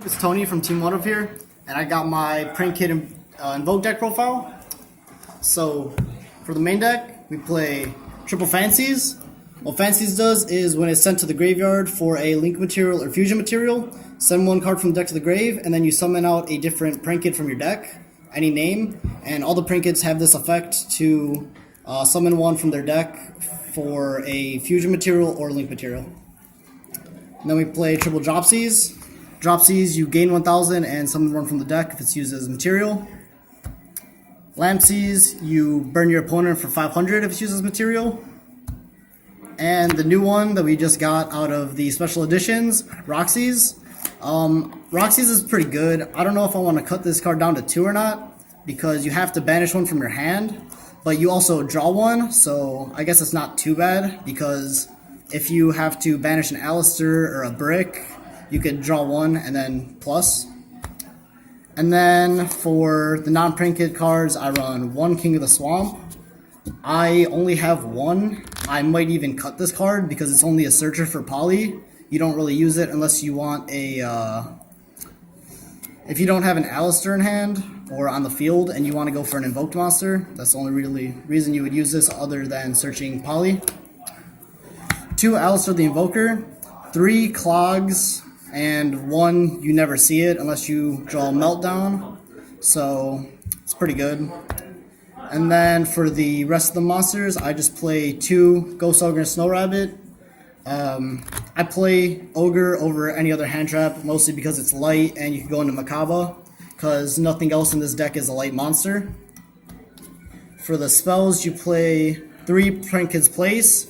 It's Tony from Team One up here, and I got my Prank-Kid Invoked deck profile. So, for the main deck, we play Triple Fancies. What Fancies does is when it's sent to the graveyard for a link material or fusion material, send one card from the deck to the grave, and then you summon out a different Prank-Kid from your deck, any name, and all the Prank-Kids have this effect to summon one from their deck for a fusion material or link material. And then we play Triple Dropsies. Dropsies, you gain 1,000 and summon one from the deck if it's used as material. Lampsies, you burn your opponent for 500 if it's used as material. And the new one that we just got out of the special editions, Roxy's. Roxy's is pretty good. I don't know if I want to cut this card down to 2 or not, because you have to banish one from your hand, but you also draw one, so I guess it's not too bad, because if you have to banish an Alistair or a Brick, you could draw one and then plus. And then for the non-Prank-Kid cards, I run one King of the Swamp. I only have one. I might even cut this card because it's only a searcher for poly. You don't really use it unless you want a... if you don't have an Alistair in hand or on the field and you want to go for an invoked monster, that's the only really reason you would use this other than searching poly. 2 Alistair the Invoker, 3 Clogs, and 1 you never see it unless you draw Meltdown, so it's pretty good. And then for the rest of the monsters, I just play 2 Ghost Ogre and Snow Rabbit. I play Ogre over any other hand trap, mostly because it's light and you can go into Macabre, because nothing else in this deck is a light monster. For the spells, you play 3 Prank-Kid's Place.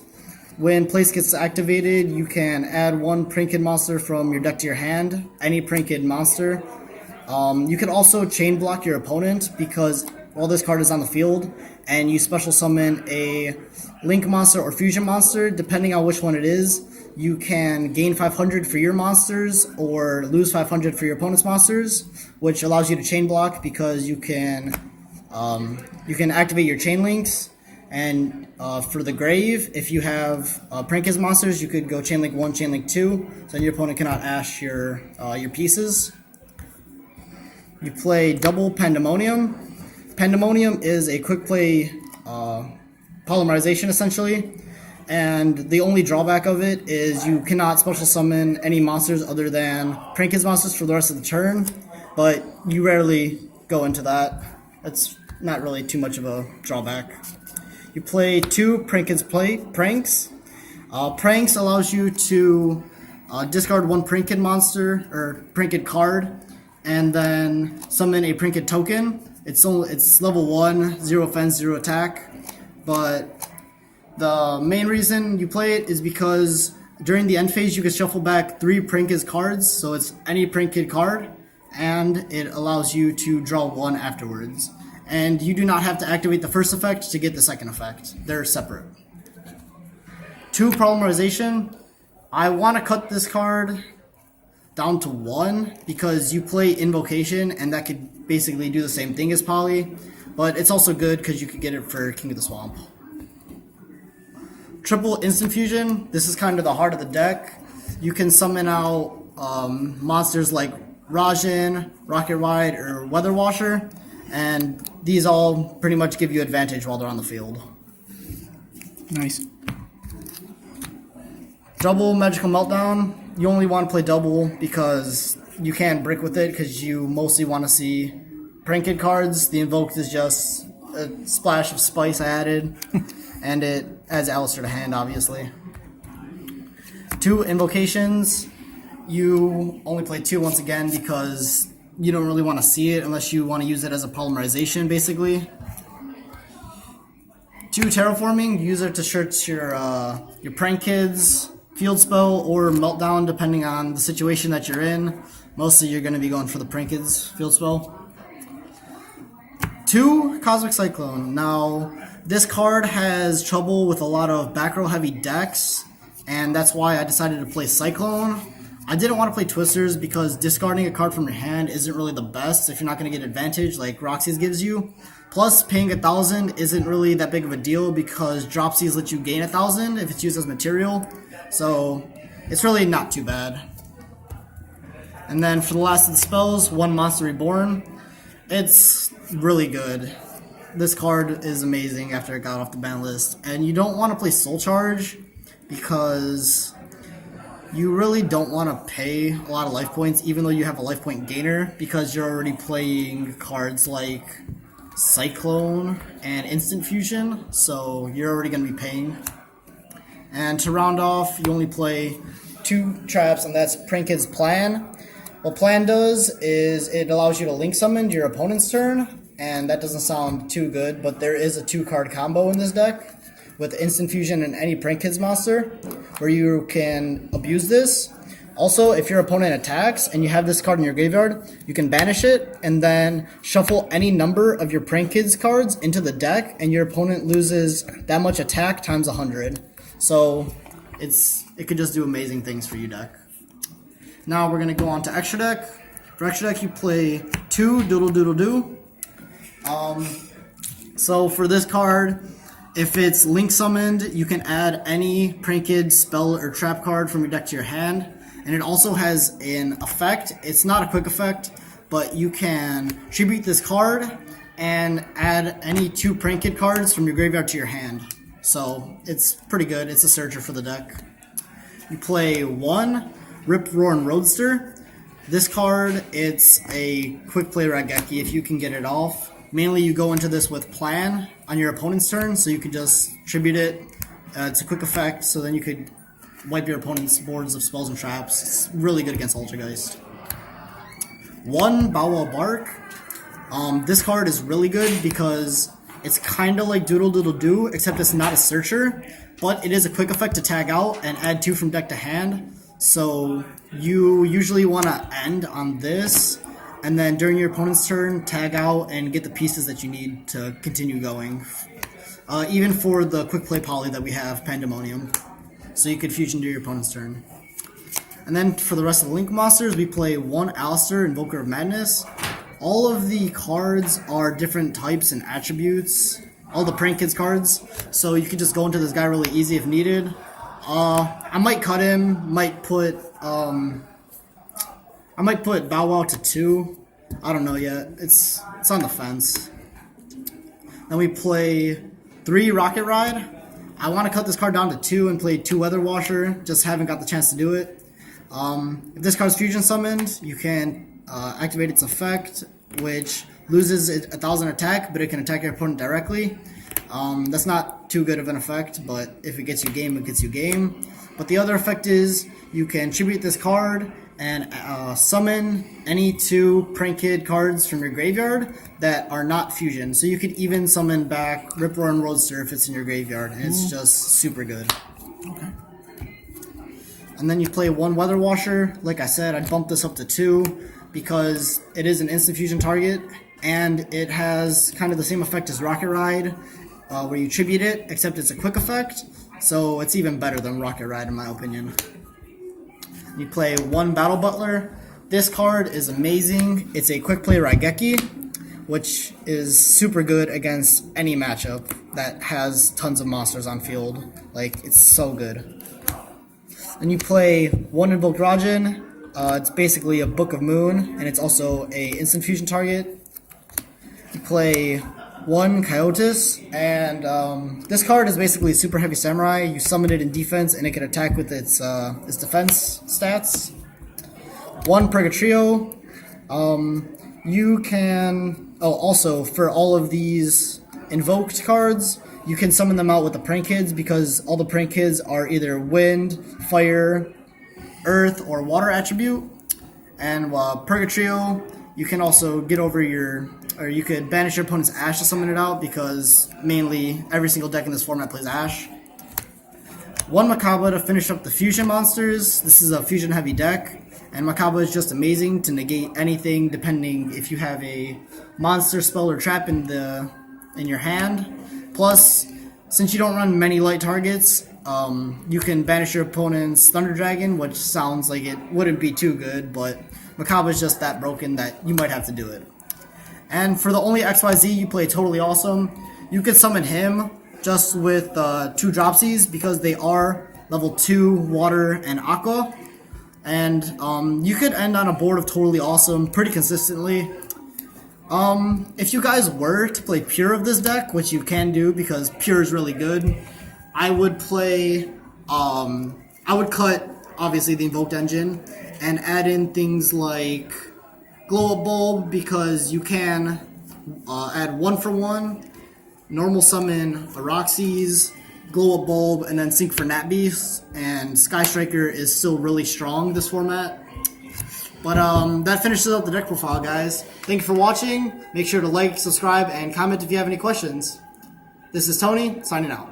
When Place gets activated, you can add 1 Prank-Kid monster from your deck to your hand, any Prank-Kid monster. You can also chain block your opponent because while this card is on the field, and you special summon a Link monster or Fusion monster, depending on which one it is, you can gain 500 for your monsters or lose 500 for your opponent's monsters, which allows you to chain block because you can activate your chain links. And for the grave, if you have Prank-Kid monsters, you could go Chain Link 1, Chain Link 2, so then your opponent cannot ash your pieces. You play double Pandemonium. Pandemonium is a quick play polymerization, essentially, and the only drawback of it is you cannot special summon any monsters other than Prank-Kid monsters for the rest of the turn, but you rarely go into that. That's not really too much of a drawback. You play 2 Prank-Kid's Pranks. Pranks allows you to discard 1 Prank-Kid monster or Prank-Kid card, and then summon a Prank-Kid token. It's level 1, 0 offense, 0 attack. But the main reason you play it is because during the end phase you can shuffle back 3 Prank-Kid cards, so it's any Prank-Kid card, and it allows you to draw 1 afterwards. And you do not have to activate the first effect to get the second effect. They're separate. 2 Polymerization. I want to cut this card down to 1 because you play Invocation and that could basically do the same thing as Poly, but it's also good because you could get it for King of the Swamp. Triple Instant Fusion. This is kind of the heart of the deck. You can summon out monsters like Rajin, Rocket Ride, or Weather Washer, and these all pretty much give you advantage while they're on the field. Nice. Double Magical Meltdown. You only want to play double because you can't brick with it because you mostly want to see Prank-Kid cards. The Invoked is just a splash of spice I added, and it adds Alistair to hand, obviously. 2 Invocations. You only play 2 once again because you don't really want to see it unless you want to use it as a polymerization, basically. 2 Terraforming. You use it to search your Prank-Kids, Field Spell, or Meltdown, depending on the situation that you're in. Mostly you're going to be going for the Prank-Kids Field Spell. 2 Cosmic Cyclone. Now, this card has trouble with a lot of back row heavy decks, and that's why I decided to play Cyclone. I didn't want to play Twisters because discarding a card from your hand isn't really the best if you're not going to get advantage like Roxy's gives you. Plus, paying 1,000 isn't really that big of a deal because Dropsies let you gain 1,000 if it's used as material, so it's really not too bad. And then for the last of the spells, one Monster Reborn. It's really good. This card is amazing after it got off the ban list. And you don't want to play Soul Charge because you really don't want to pay a lot of life points, even though you have a life point gainer, because you're already playing cards like Cyclone and Instant Fusion, so you're already going to be paying. And to round off, you only play 2 traps, and that's Prank-Kids Plan. What Plan does is it allows you to link summon to your opponent's turn, and that doesn't sound too good, but there is a 2-card combo in this deck with Instant Fusion and any Prank-Kids monster, where you can abuse this. Also, if your opponent attacks and you have this card in your graveyard, you can banish it and then shuffle any number of your Prank-Kids cards into the deck, and your opponent loses that much attack times 100. So it could just do amazing things for you, deck. Now we're going to go on to Extra Deck. For Extra Deck, you play 2 Doodle Doodle Doo. So for this card, if it's link summoned, you can add any Prank-Kids spell or trap card from your deck to your hand. And it also has an effect. It's not a quick effect, but you can tribute this card and add any 2 Prank-Kid cards from your graveyard to your hand. So it's pretty good. It's a searcher for the deck. You play 1 Rip Roarin' Roadster. This card, it's a quick play Raigeki if you can get it off. Mainly you go into this with Plan on your opponent's turn, so you can just tribute it. It's a quick effect, so then you could wipe your opponent's boards of spells and traps. It's really good against Altergeist. 1 Bow Wow Bark. This card is really good because it's kind of like Doodle Doodle Doo, except it's not a searcher, but it is a quick effect to tag out and add 2 from deck to hand. So you usually want to end on this, and then during your opponent's turn, tag out and get the pieces that you need to continue going. Even for the quick play poly that we have, Pandemonium. So you could fusion to your opponent's turn. And then for the rest of the Link monsters, we play 1 Alistair, Invoker of Madness. All of the cards are different types and attributes. All the Prank-Kids cards. So you could just go into this guy really easy if needed. I might cut him, might put Bow Wow to 2. I don't know yet. It's on the fence. Then we play 3 Rocket Ride. I want to cut this card down to 2 and play 2 Weather Washer. Just haven't got the chance to do it. If this card's fusion summoned, you can activate its effect, which loses 1,000 attack, but it can attack your opponent directly. That's not too good of an effect, but if it gets you game, it gets you game. But the other effect is you can tribute this card and summon any 2 Prank-Kid cards from your graveyard that are not fusion. So you could even summon back Rip Roarin' Roadster if it's in your graveyard, and it's just super good. Okay. And then you play 1 Weather Washer. Like I said, I'd bump this up to 2 because it is an instant fusion target, and it has kind of the same effect as Rocket Ride, where you tribute it, except it's a quick effect, so it's even better than Rocket Ride in my opinion. You play 1 Battle Butler. This card is amazing. It's a quick play Raigeki, which is super good against any matchup that has tons of monsters on field. Like, it's so good. Then you play 1 Invoked Rajin. It's basically a Book of Moon, and it's also a instant fusion target. You play 1 Coyotes, and this card is basically Super Heavy Samurai. You summon it in defense, and it can attack with its defense stats. 1 Purgatrio. You can... Oh, also, for all of these invoked cards, you can summon them out with the Prank-Kids, because all the Prank-Kids are either Wind, Fire, Earth, or Water attribute. And Purgatrio, you can also get over your... Or you could banish your opponent's Ash to summon it out, because mainly every single deck in this format plays Ash. 1 Macabre to finish up the fusion monsters. This is a fusion heavy deck, and Macabre is just amazing to negate anything depending if you have a monster, spell, or trap in your hand. Plus, since you don't run many light targets, you can banish your opponent's Thunder Dragon, which sounds like it wouldn't be too good, but Macabre is just that broken that you might have to do it. And for the only XYZ you play Totally Awesome, you could summon him just with 2 Dropsies, because they are level 2 Water and Aqua. And you could end on a board of Totally Awesome pretty consistently. If you guys were to play Pure of this deck, which you can do because Pure is really good, I would play, I would cut, obviously, the Invoked Engine and add in things like Glow Up Bulb because you can add 1-for-1, normal summon a Roxy's, Glow Up Bulb, and then sync for Nat Beast, and Sky Striker is still really strong this format. But that finishes up the deck profile, guys. Thank you for watching. Make sure to like, subscribe, and comment if you have any questions. This is Tony, signing out.